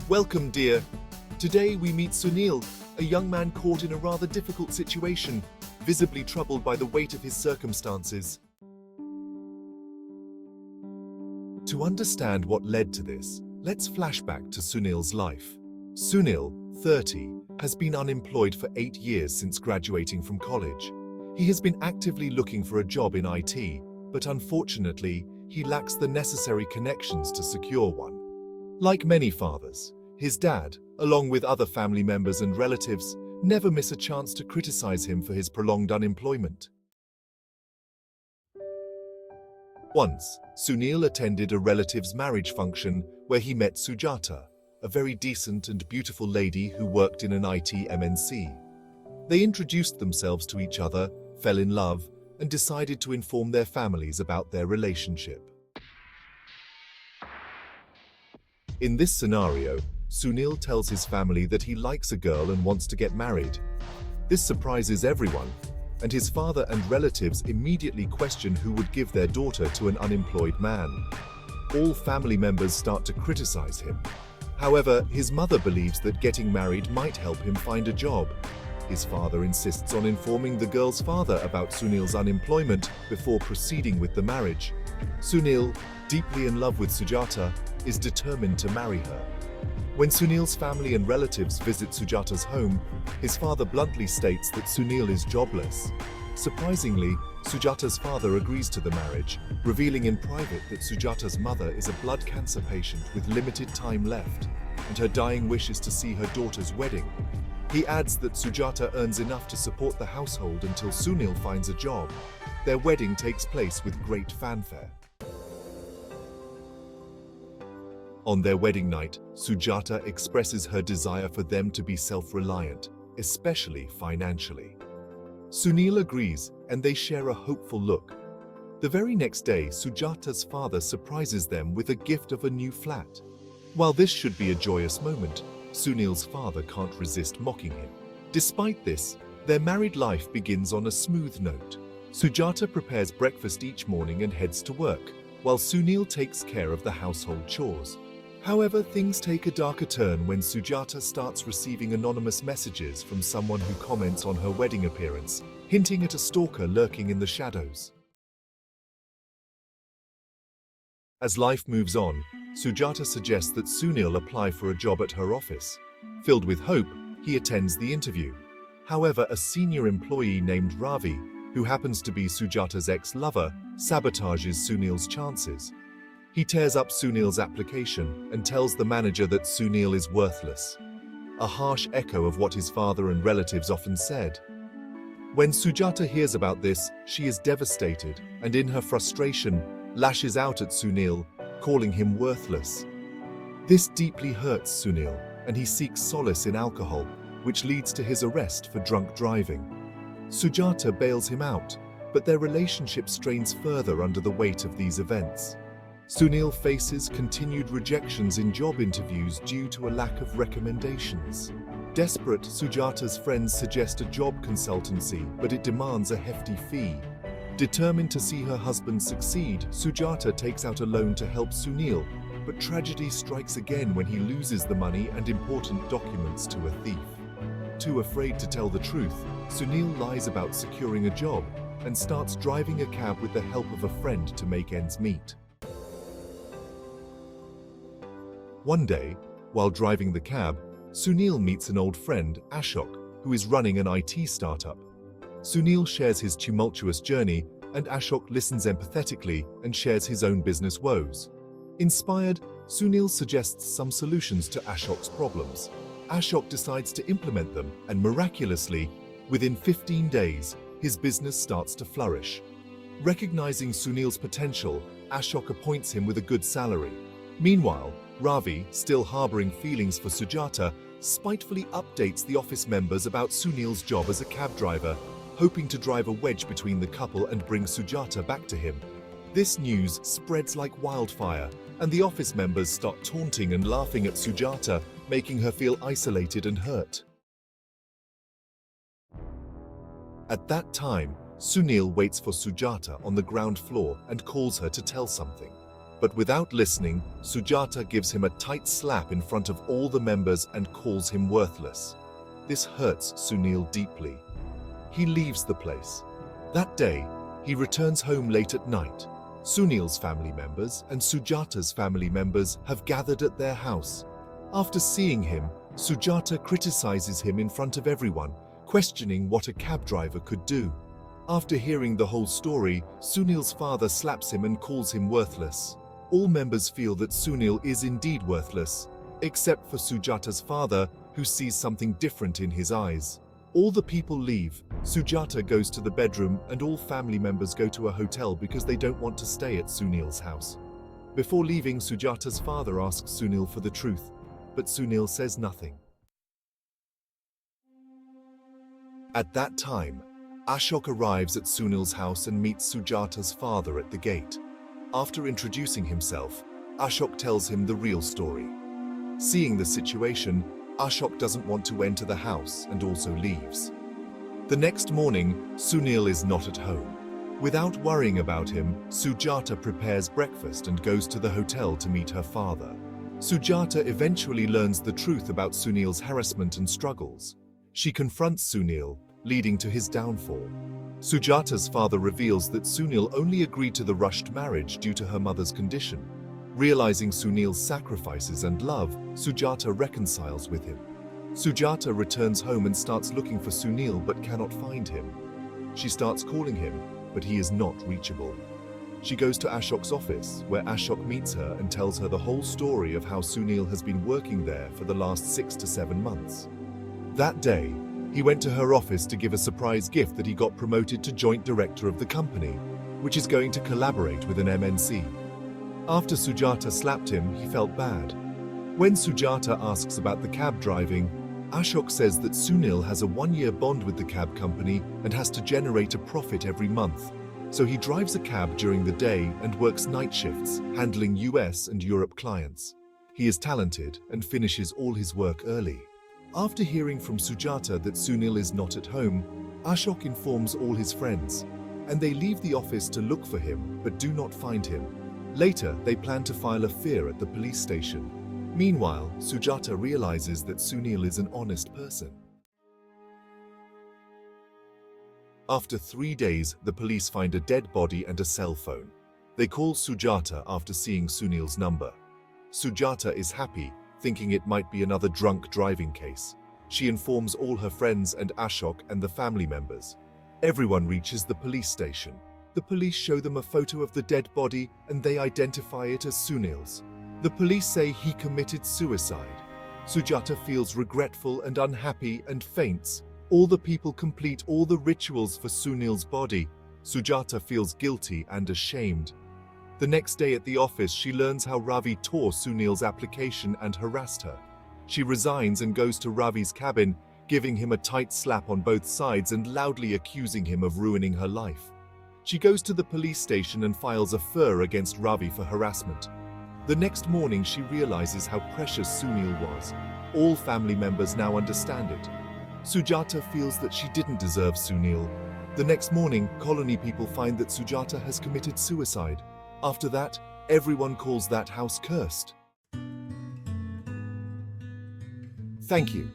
Welcome, dear. Today we meet Sunil, a young man caught in a rather difficult situation, visibly troubled by the weight of his circumstances. To understand what led to this, let's flash back to Sunil's life. Sunil, 30, has been unemployed for 8 years since graduating from college. He has been actively looking for a job in IT, but unfortunately, he lacks the necessary connections to secure one. Like many fathers, his dad, along with other family members and relatives, never miss a chance to criticize him for his prolonged unemployment. Once, Sunil attended a relative's marriage function where he met Sujata, a very decent and beautiful lady who worked in an IT MNC. They introduced themselves to each other, fell in love, and decided to inform their families about their relationship. In this scenario, Sunil tells his family that he likes a girl and wants to get married. This surprises everyone, and his father and relatives immediately question who would give their daughter to an unemployed man. All family members start to criticize him. However, his mother believes that getting married might help him find a job. His father insists on informing the girl's father about Sunil's unemployment before proceeding with the marriage. Sunil, deeply in love with Sujata, is determined to marry her. When Sunil's family and relatives visit Sujata's home, his father bluntly states that Sunil is jobless. Surprisingly, Sujata's father agrees to the marriage, revealing in private that Sujata's mother is a blood cancer patient with limited time left, and her dying wish is to see her daughter's wedding. He adds that Sujata earns enough to support the household until Sunil finds a job. Their wedding takes place with great fanfare. On their wedding night, Sujata expresses her desire for them to be self-reliant, especially financially. Sunil agrees, and they share a hopeful look. The very next day, Sujata's father surprises them with a gift of a new flat. While this should be a joyous moment, Sunil's father can't resist mocking him. Despite this, their married life begins on a smooth note. Sujata prepares breakfast each morning and heads to work, while Sunil takes care of the household chores. However, things take a darker turn when Sujata starts receiving anonymous messages from someone who comments on her wedding appearance, hinting at a stalker lurking in the shadows. As life moves on, Sujata suggests that Sunil apply for a job at her office. Filled with hope, he attends the interview. However, a senior employee named Ravi, who happens to be Sujata's ex-lover, sabotages Sunil's chances. He tears up Sunil's application and tells the manager that Sunil is worthless, a harsh echo of what his father and relatives often said. When Sujata hears about this, she is devastated and in her frustration, lashes out at Sunil, calling him worthless. This deeply hurts Sunil, and he seeks solace in alcohol, which leads to his arrest for drunk driving. Sujata bails him out, but their relationship strains further under the weight of these events. Sunil faces continued rejections in job interviews due to a lack of recommendations. Desperate, Sujata's friends suggest a job consultancy, but it demands a hefty fee. Determined to see her husband succeed, Sujata takes out a loan to help Sunil, but tragedy strikes again when he loses the money and important documents to a thief. Too afraid to tell the truth, Sunil lies about securing a job and starts driving a cab with the help of a friend to make ends meet. One day, while driving the cab, Sunil meets an old friend, Ashok, who is running an IT startup. Sunil shares his tumultuous journey, and Ashok listens empathetically and shares his own business woes. Inspired, Sunil suggests some solutions to Ashok's problems. Ashok decides to implement them, and miraculously, within 15 days, his business starts to flourish. Recognizing Sunil's potential, Ashok appoints him with a good salary. Meanwhile, Ravi, still harboring feelings for Sujata, spitefully updates the office members about Sunil's job as a cab driver, hoping to drive a wedge between the couple and bring Sujata back to him. This news spreads like wildfire, and the office members start taunting and laughing at Sujata, making her feel isolated and hurt. At that time, Sunil waits for Sujata on the ground floor and calls her to tell something. But without listening, Sujata gives him a tight slap in front of all the members and calls him worthless. This hurts Sunil deeply. He leaves the place. That day, he returns home late at night. Sunil's family members and Sujata's family members have gathered at their house. After seeing him, Sujata criticizes him in front of everyone, questioning what a cab driver could do. After hearing the whole story, Sunil's father slaps him and calls him worthless. All members feel that Sunil is indeed worthless, except for Sujata's father, who sees something different in his eyes. All the people leave. Sujata goes to the bedroom and all family members go to a hotel because they don't want to stay at Sunil's house. Before leaving, Sujata's father asks Sunil for the truth, but Sunil says nothing. At that time, Ashok arrives at Sunil's house and meets Sujata's father at the gate. After introducing himself, Ashok tells him the real story. Seeing the situation, Ashok doesn't want to enter the house and also leaves. The next morning, Sunil is not at home. Without worrying about him, Sujata prepares breakfast and goes to the hotel to meet her father. Sujata eventually learns the truth about Sunil's harassment and struggles. She confronts Sunil, leading to his downfall. Sujata's father reveals that Sunil only agreed to the rushed marriage due to her mother's condition. Realizing Sunil's sacrifices and love, Sujata reconciles with him. Sujata returns home and starts looking for Sunil but cannot find him. She starts calling him, but he is not reachable. She goes to Ashok's office, where Ashok meets her and tells her the whole story of how Sunil has been working there for the last 6 to 7 months. That day, he went to her office to give a surprise gift that he got promoted to joint director of the company, which is going to collaborate with an MNC. After Sujata slapped him, he felt bad. When Sujata asks about the cab driving, Ashok says that Sunil has a 1-year bond with the cab company and has to generate a profit every month. So he drives a cab during the day and works night shifts, handling US and Europe clients. He is talented and finishes all his work early. After hearing from Sujata that Sunil is not at home, Ashok informs all his friends, and they leave the office to look for him but do not find him. Later, they plan to file a FIR at the police station. Meanwhile, Sujata realizes that Sunil is an honest person. After 3 days, the police find a dead body and a cell phone. They call Sujata after seeing Sunil's number. Sujata is happy, thinking it might be another drunk driving case. She informs all her friends and Ashok and the family members. Everyone reaches the police station. The police show them a photo of the dead body and they identify it as Sunil's. The police say he committed suicide. Sujata feels regretful and unhappy and faints. All the people complete all the rituals for Sunil's body. Sujata feels guilty and ashamed. The next day at the office, she learns how Ravi tore Sunil's application and harassed her. She resigns and goes to Ravi's cabin, giving him a tight slap on both sides and loudly accusing him of ruining her life. She goes to the police station and files a FIR against Ravi for harassment. The next morning, she realizes how precious Sunil was. All family members now understand it. Sujata feels that she didn't deserve Sunil. The next morning, colony people find that Sujata has committed suicide. After that, everyone calls that house cursed. Thank you.